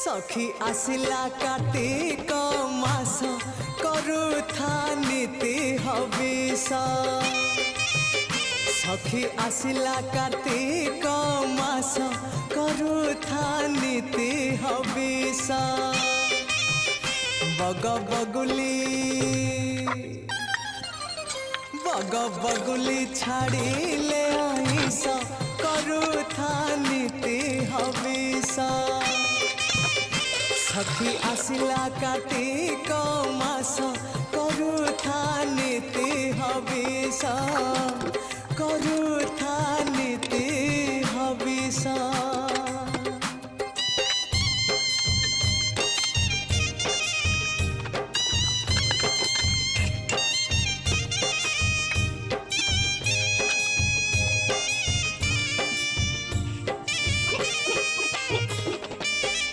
सखी आसिला कार्तिक मास करुथा नीति हविष सखी आसिला कार्तिक मास करुथा नीति हविष बग बगुली छाड़िले आईस करुथा नीति हविष सखी आसिला कार्तिक मास करुथा नीति हविष करुथा नीति हविष।